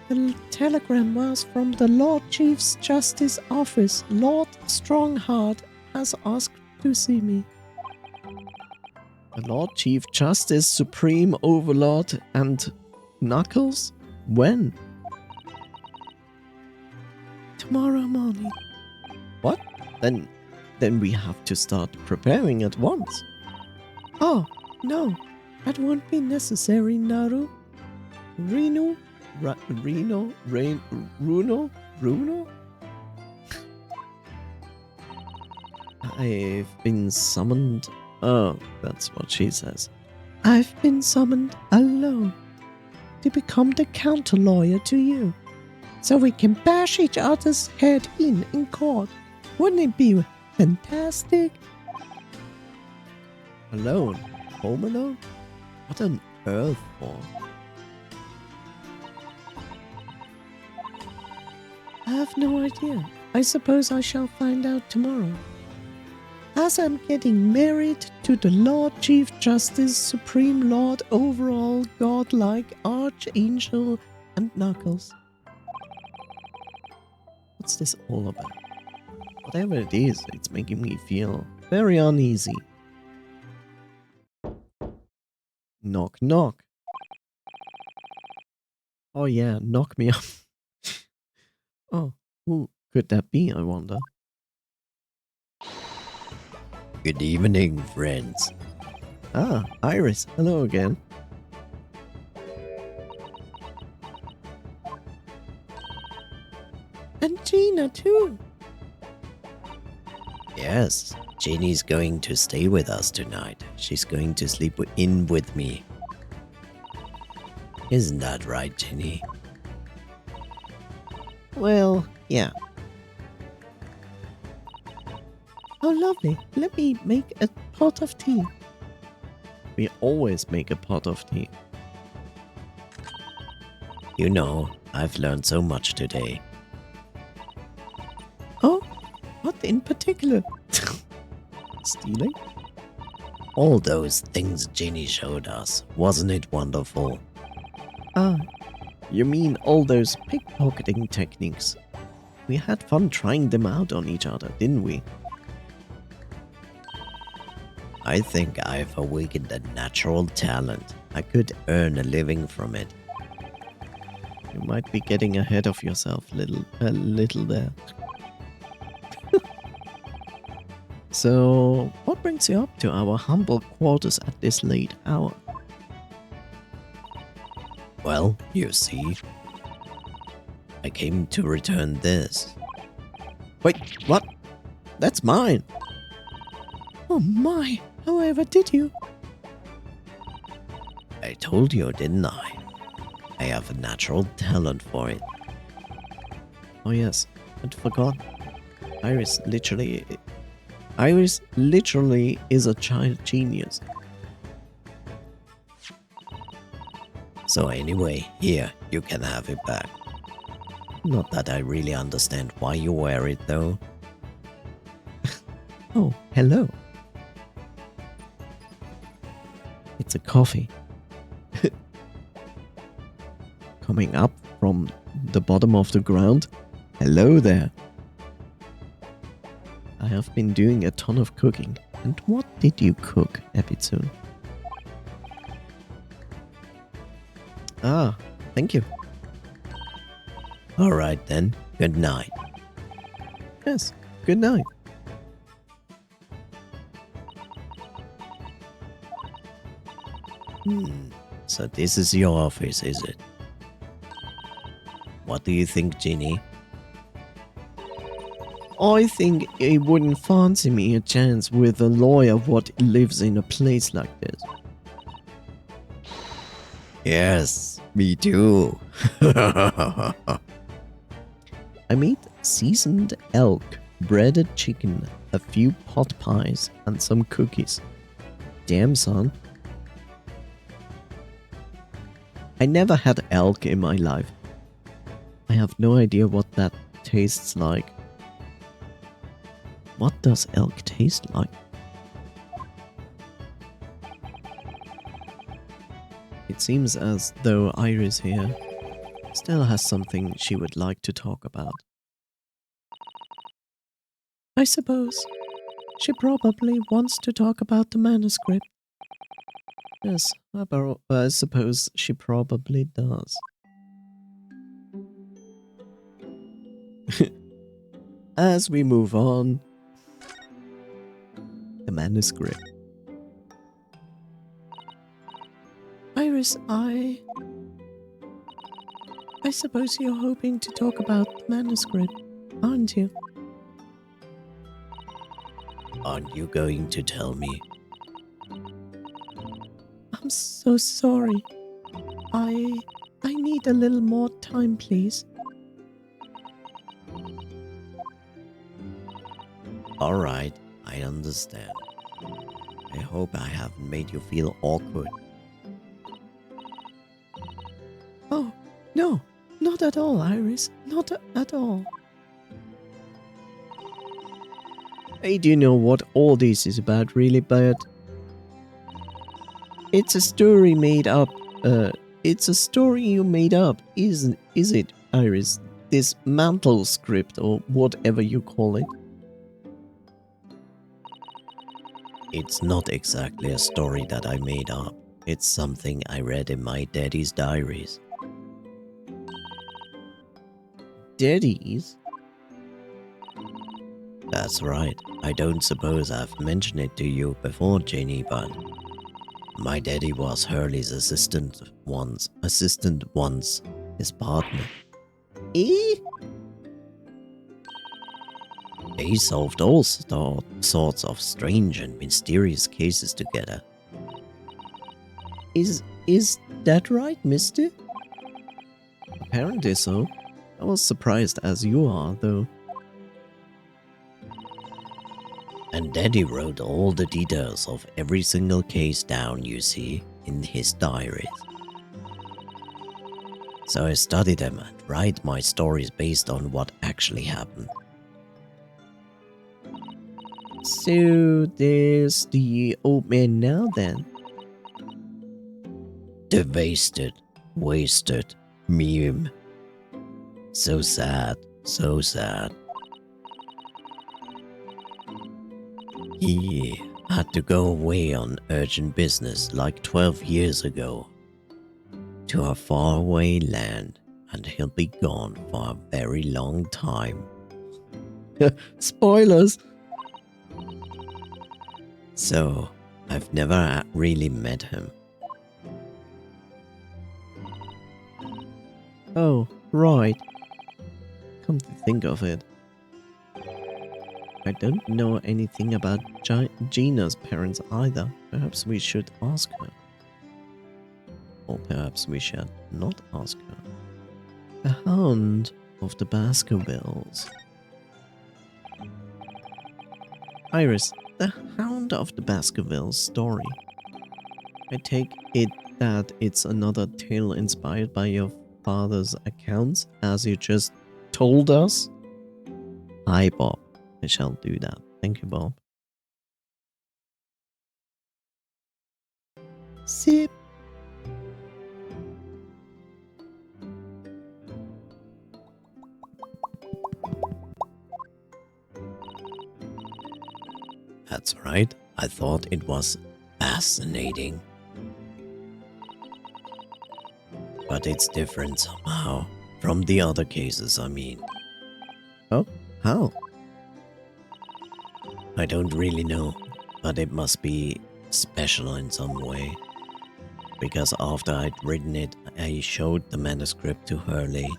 Speaker 1: The telegram was from the Lord Chief Justice Office. Lord Strongheart has asked to see me. The Lord Chief Justice, Supreme Overlord, and Knuckles? When? Tomorrow morning. What? Then we have to start preparing at once. Oh, no. That won't be necessary, Naru. Runo? I've been summoned. Oh, that's what she says. I've been summoned alone to become the counter lawyer to you, so we can bash each other's head in court. Wouldn't it be fantastic? Alone? Home alone? What on earth for? I have no idea. I suppose I shall find out tomorrow. As I'm getting married to the Lord Chief Justice, Supreme Lord Overall, Godlike, Archangel, and Knuckles. What's this all about? Whatever it is, it's making me feel very uneasy. Knock, knock. Oh yeah, knock me up. Oh, who could that be, I wonder?
Speaker 2: Good evening, friends.
Speaker 1: Ah, Iris, hello again. And Gina too.
Speaker 2: Yes, Jenny's going to stay with us tonight. She's going to sleep in with me. Isn't that right, Jenny?
Speaker 1: Well, yeah. Oh, lovely. Let me make a pot of tea. We always make a pot of tea.
Speaker 2: You know, I've learned so much today.
Speaker 1: Oh, what in particular? Stealing?
Speaker 2: All those things Jenny showed us. Wasn't it wonderful?
Speaker 1: Ah, you mean all those pickpocketing techniques? We had fun trying them out on each other, didn't we?
Speaker 2: I think I've awakened a natural talent. I could earn a living from it.
Speaker 1: You might be getting ahead of yourself a little there. So, what brings you up to our humble quarters at this late hour?
Speaker 2: Well, you see, I came to return this.
Speaker 1: Wait, what? That's mine! Oh my, however did you?
Speaker 2: I told you, didn't I? I have a natural talent for it.
Speaker 1: Oh yes, I'd forgot. Iris literally is a child genius.
Speaker 2: So anyway, here, you can have it back. Not that I really understand why you wear it though.
Speaker 1: Oh, hello. It's a coffee. Coming up from the bottom of the ground. Hello there. I have been doing a ton of cooking. And what did you cook, Epitsun? Ah, thank you.
Speaker 2: Alright then, good night.
Speaker 1: Yes, good night.
Speaker 2: So this is your office, is it? What do you think, Ginny?
Speaker 1: I think it wouldn't fancy me a chance with a lawyer what lives in a place like this.
Speaker 2: Yes, me too.
Speaker 1: I made seasoned elk, breaded chicken, a few pot pies, and some cookies. Damn, son. I never had elk in my life. I have no idea what that tastes like. What does elk taste like? It seems as though Iris here still has something she would like to talk about. I suppose she probably wants to talk about the manuscript. Yes, I suppose she probably does. As we move on, the manuscript. Iris, I suppose you're hoping to talk about the manuscript, aren't you?
Speaker 2: Aren't you going to tell me?
Speaker 1: I'm so sorry. I need a little more time, please.
Speaker 2: Alright, I understand. I hope I haven't made you feel awkward.
Speaker 1: Oh, no, not at all, Iris. Not at all. Hey, do you know what all this is about, really, Bert? It's a story made up. It's a story you made up, is it, Iris? This mantle script, or whatever you call it.
Speaker 2: It's not exactly a story that I made up. It's something I read in my daddy's diaries.
Speaker 1: Daddy's?
Speaker 2: That's right. I don't suppose I've mentioned it to you before, Jenny, but my daddy was Hurley's assistant once, his partner.
Speaker 1: Eh?
Speaker 2: They solved all sorts of strange and mysterious cases together.
Speaker 1: Is that right, mister? Apparently so. I was surprised as you are, though.
Speaker 2: And Daddy wrote all the details of every single case down, you see, in his diaries. So I study them and write my stories based on what actually happened.
Speaker 1: So there's the old man now then.
Speaker 2: The wasted meme. So sad, so sad. He had to go away on urgent business like 12 years ago. To a faraway land and he'll be gone for a very long time.
Speaker 1: Spoilers!
Speaker 2: So, I've never really met him.
Speaker 1: Oh, right. Come to think of it, I don't know anything about Gina's parents either. Perhaps we should ask her. Or perhaps we should not ask her. The Hound of the Baskervilles. Iris, the Hound of the Baskervilles story. I take it that it's another tale inspired by your father's accounts, as you just told us? Hi, Bob. I shall do that. Thank you, Bob. Sip.
Speaker 2: That's right. I thought it was fascinating. But it's different somehow from the other cases, I mean.
Speaker 1: Oh, how?
Speaker 2: I don't really know, but it must be special in some way. Because after I'd written it, I showed the manuscript to Hurley.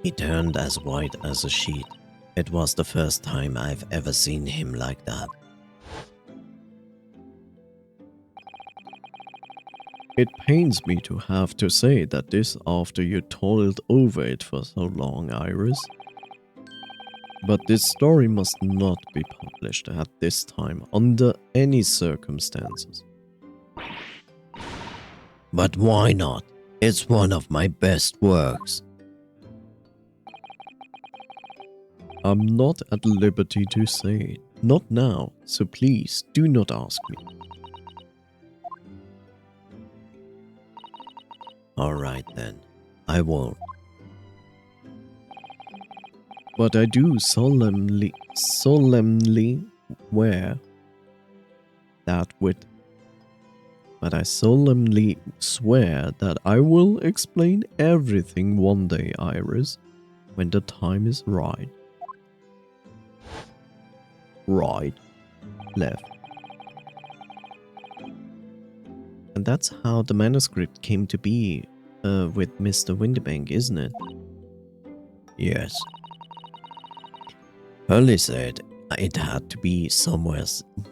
Speaker 2: He turned as white as a sheet. It was the first time I've ever seen him like that.
Speaker 1: It pains me to have to say that this after you toiled over it for so long, Iris. But this story must not be published at this time under any circumstances.
Speaker 2: But why not? It's one of my best works.
Speaker 1: I'm not at liberty to say it. Not now, so please do not ask me.
Speaker 2: Alright then, I won't.
Speaker 1: But I do solemnly swear that I solemnly swear that I will explain everything one day, Iris, when the time is right. Right. Left. And that's how the manuscript came to be with Mr. Winterbank, isn't it?
Speaker 2: Yes. Hurley said it had to be somewhere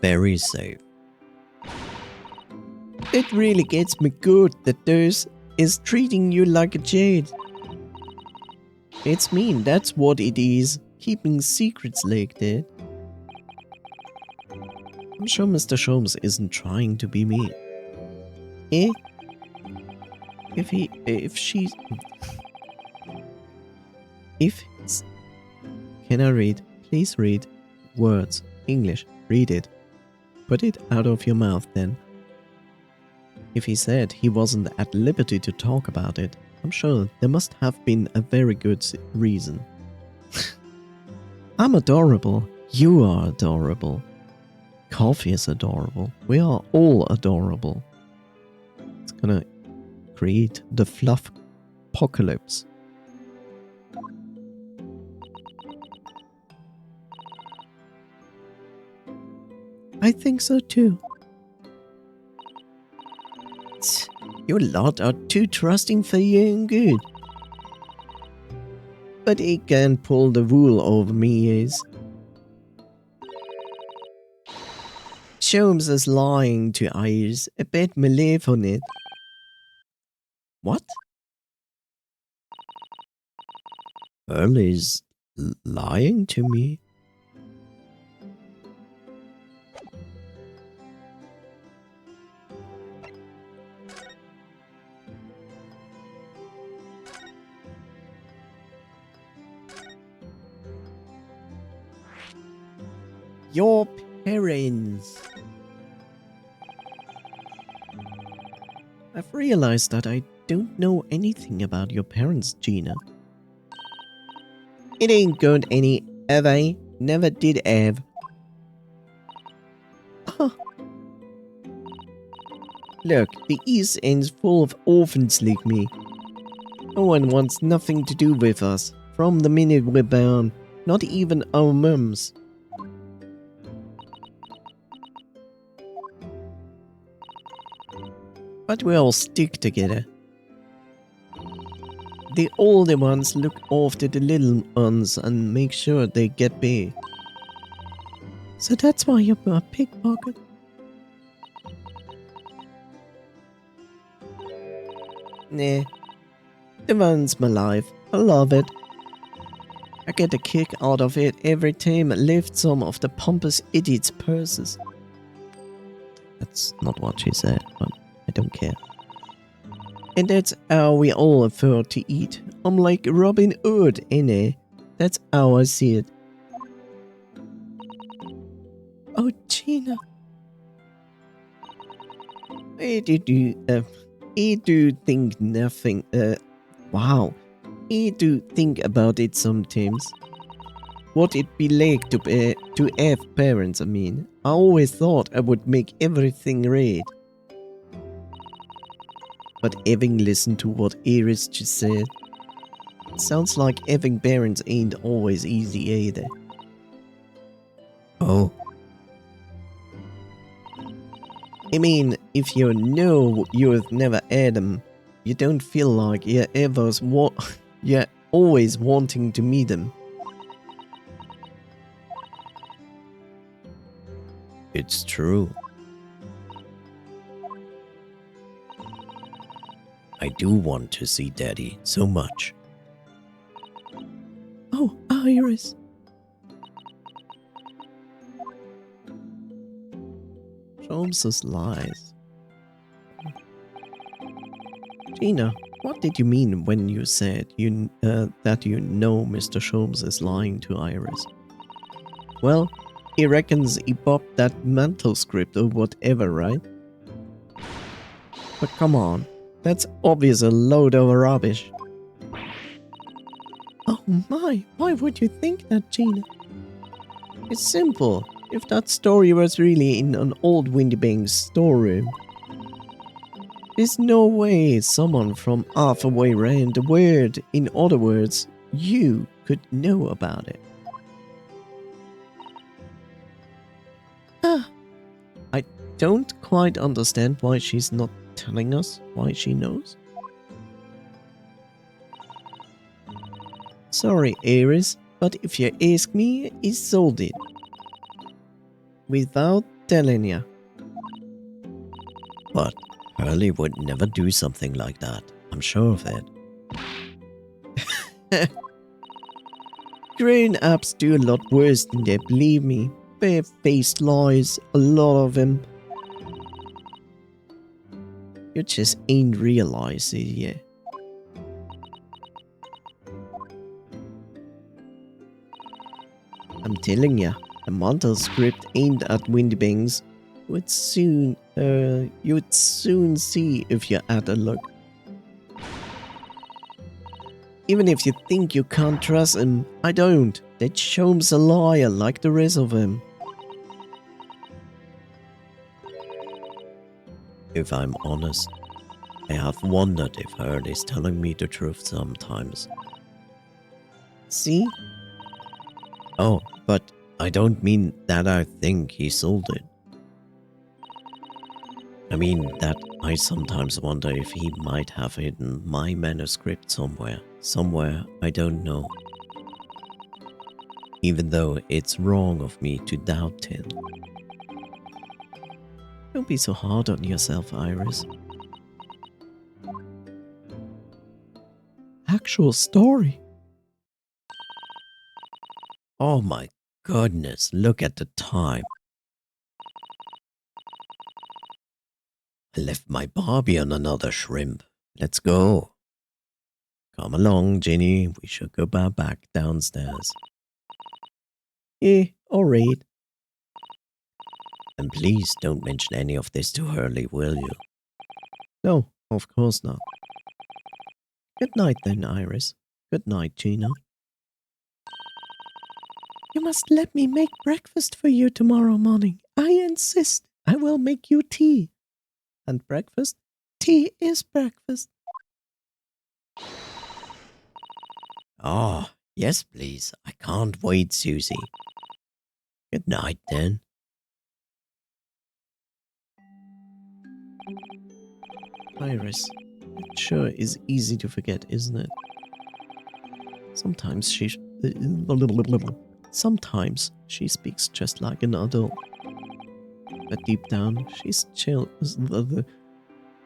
Speaker 2: very safe.
Speaker 1: It really gets me good that Durst is treating you like a jade. It's mean, that's what it is, keeping secrets like that. I'm sure Mr. Sholmes isn't trying to be mean. Eh? Can I read? Please read. Words. English. Read it. Put it out of your mouth then. If he said he wasn't at liberty to talk about it, I'm sure there must have been a very good reason. I'm adorable. You are adorable. Coffee is adorable. We are all adorable. It's gonna create the fluff apocalypse. I think so too. Your lot are too trusting for your own good. But it can pull the wool over me ears. Sholmes is lying to Iris. I bet my life on it. What?
Speaker 2: Hurley's lying to me?
Speaker 1: Your parents. I've realized that I don't know anything about your parents, Gina. It ain't got any, have I? Never did have. Huh. Look, the East End's full of orphans like me. No one wants nothing to do with us. From the minute we're born. Not even our mums. But we all stick together. The older ones look after the little ones and make sure they get big. So that's why you're a pickpocket? Nah. It runs my life. I love it. I get a kick out of it every time I lift some of the pompous idiots' purses. That's not what she said, but I don't care. And that's how we all afford to eat. I'm like Robin Hood, innit? That's how I see it. Oh, Gina. I do think nothing, wow. I do think about it sometimes. What it be like to have parents, I mean. I always thought I would make everything right. But having listened to what Iris just said, it sounds like having parents ain't always easy either.
Speaker 2: Oh,
Speaker 1: I mean, if you know you've never had them, you don't feel like you're always wanting to meet them.
Speaker 2: it's true. I do want to see Daddy so much.
Speaker 1: Oh, Iris. Sholmes' lies. Gina, what did you mean when you said that you know Mr. Sholmes is lying to Iris? Well, he reckons he popped that mental script or whatever, right? But come on, that's obvious a load of rubbish. Oh my, why would you think that, Gina? It's simple. If that story was really in an old Windybank's storeroom, there's no way someone from halfway around the world, in other words, you, could know about it. I don't quite understand why she's not telling us why she knows. Sorry, Iris, but if you ask me, he sold it. Without telling you.
Speaker 2: But Hurley would never do something like that. I'm sure of it.
Speaker 1: Grown-ups do a lot worse than that, believe me. Bare-faced lies, a lot of them. You just ain't realized it yet. I'm telling ya, the mental script aimed at Windybanks you'd soon see if you had a look. Even if you think you can't trust him, I don't. That Sholmes a liar like the rest of them.
Speaker 2: If I'm honest, I have wondered if Hurley's telling me the truth sometimes.
Speaker 1: See?
Speaker 2: Oh, but I don't mean that I think he sold it. I mean that I sometimes wonder if he might have hidden my manuscript somewhere I don't know. Even though it's wrong of me to doubt him.
Speaker 1: Don't be so hard on yourself, Iris. Actual story.
Speaker 2: Oh my goodness, look at the time. I left my Barbie on another shrimp. Let's go. Come along, Ginny. We should go back downstairs.
Speaker 1: Yeah, alright.
Speaker 2: And please don't mention any of this to Hurley, will you?
Speaker 1: No, of course not. Good night then, Iris. Good night, Gina. You must let me make breakfast for you tomorrow morning. I insist. I will make you tea. And breakfast? Tea is breakfast.
Speaker 2: Oh, yes, please. I can't wait, Susie. Good night, then.
Speaker 1: Iris, it sure is easy to forget, isn't it? Sometimes sometimes she speaks just like an adult. But deep down, she's chill.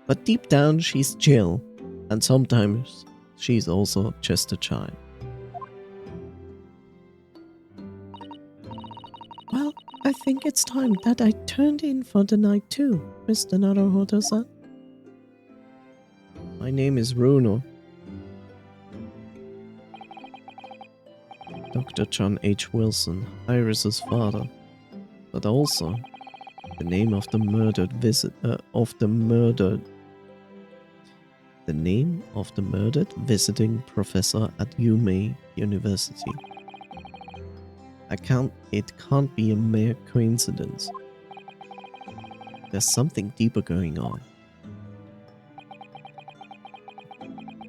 Speaker 1: But deep down, she's chill. And sometimes she's also just a child. Well, I think it's time that I turned in for the night too, Mr. Naruhodo-san. My name is Bruno. Dr. John H. Wilson, Iris's father. But also the name of the murdered visiting professor at UMA University. It can't be a mere coincidence. There's something deeper going on.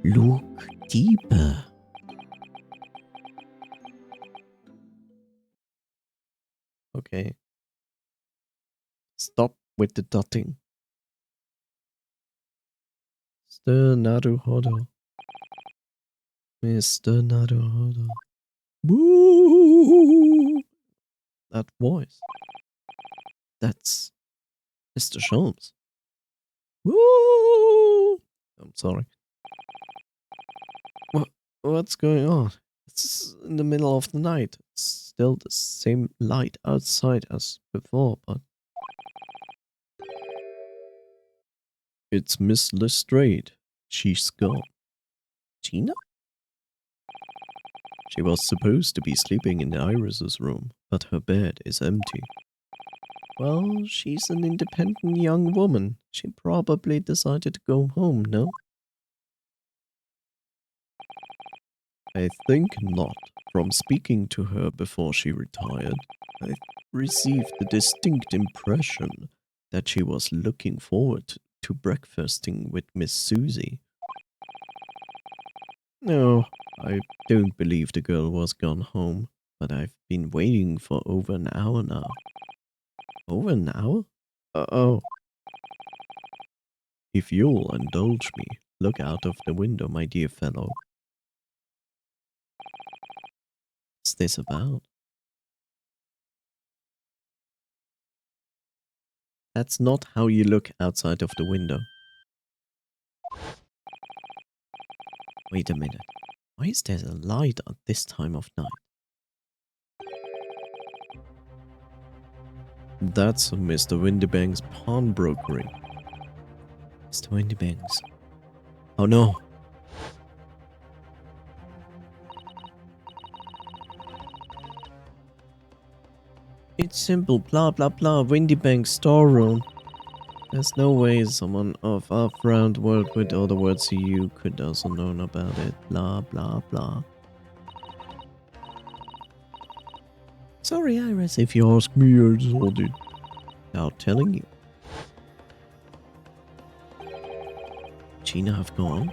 Speaker 2: Look deeper.
Speaker 1: Okay. Stop with the dotting. Mr. Naruhodo. Mr. Naruhodo. Woo! That voice. That's Mr. Sholmes. Woo! I'm sorry. What's going on? It's in the middle of the night. It's still the same light outside as before, but... It's Miss Lestrade. She's gone. Gina? She was supposed to be sleeping in Iris's room, but her bed is empty. Well, she's an independent young woman. She probably decided to go home, no? I think not. From speaking to her before she retired, I received the distinct impression that she was looking forward to breakfasting with Miss Susie. No, I don't believe the girl was gone home, but I've been waiting for over an hour now. Over an hour? Oh. If you'll indulge me, look out of the window, my dear fellow. What's this about? That's not how you look outside of the window. Wait a minute. Why is there a light at this time of night? That's Mr. Windybank's pawnbrokery. Mr. Windybank's. Oh no. It's simple, blah blah blah, Windybank's storeroom. There's no way someone of our round world with all the words you could also know about it, blah blah blah. Sorry, Iris, if you ask me, I told it. Now telling you. Gina have gone?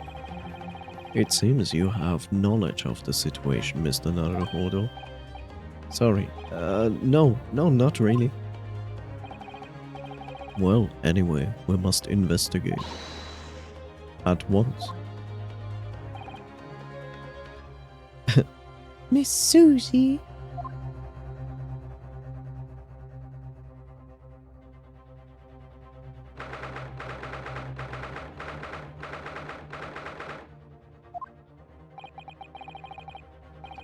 Speaker 1: It seems you have knowledge of the situation, Mr. Naruhodo. Sorry, no, not really. Well, anyway, we must investigate. At once. Miss Susie?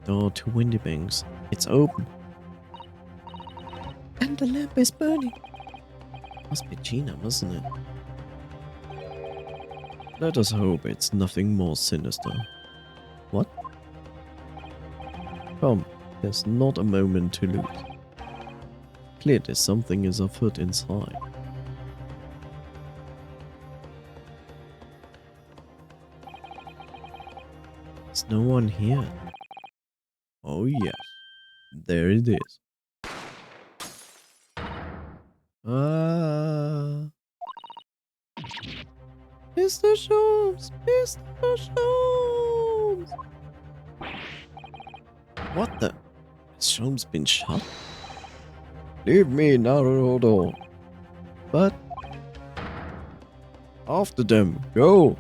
Speaker 1: Door to Windybanks. It's open. And the lamp is burning. Must be Gina, mustn't it? Let us hope it's nothing more sinister. What? Come, there's not a moment to lose. Clearly something is afoot inside. There's no one here. Oh yes, there it is. Ah, Mr. Sholmes! Mr. Sholmes! What the? Has Holmes been shot? Leave me, Naruto. But... After them, go!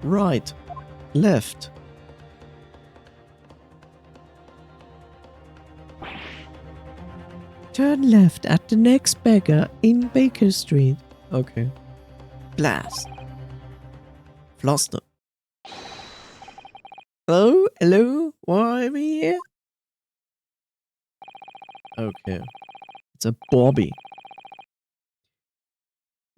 Speaker 1: Right. Left. Turn left at the next beggar in Baker Street. Okay. Blast. Floster. Hello? Hello? Why am I here? Okay. It's a Bobby.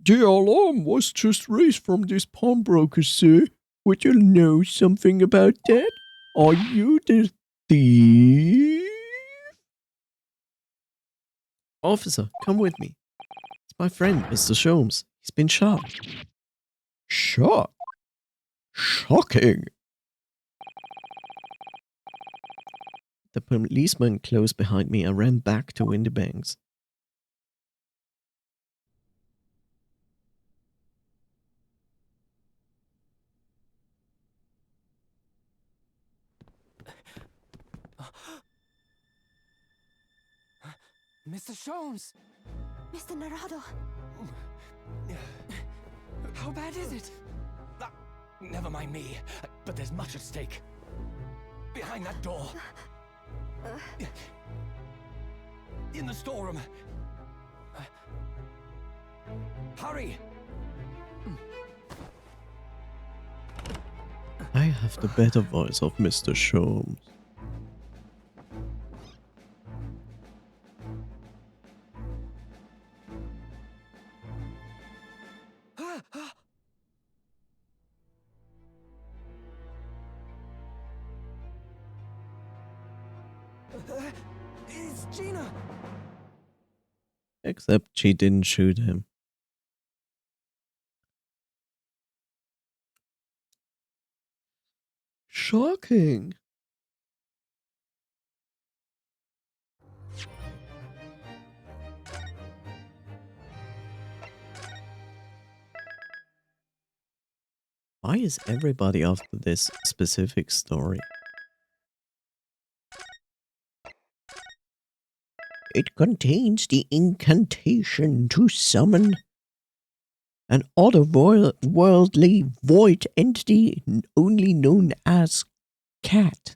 Speaker 1: The alarm was just raised from this pawnbroker, sir. Would you know something about that? Are you the thief? Officer, come with me. It's my friend, Mr. Sholmes. He's been shot. Shot? Shocking. The policeman closed behind me and ran back to Windybanks.
Speaker 3: Mr. Sholmes!
Speaker 4: Mr. Naruto!
Speaker 3: How bad is it? Never mind me, but there's much at stake. Behind that door. In the storeroom. Hurry!
Speaker 1: I have the better voice of Mr. Sholmes.
Speaker 3: It's Gina!
Speaker 1: Except she didn't shoot him. Shocking. Why is everybody after this specific story? It contains the incantation to summon an otherworldly void entity only known as Cat.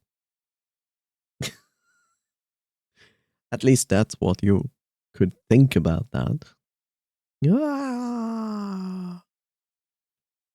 Speaker 1: At least that's what you could think about that. Ah.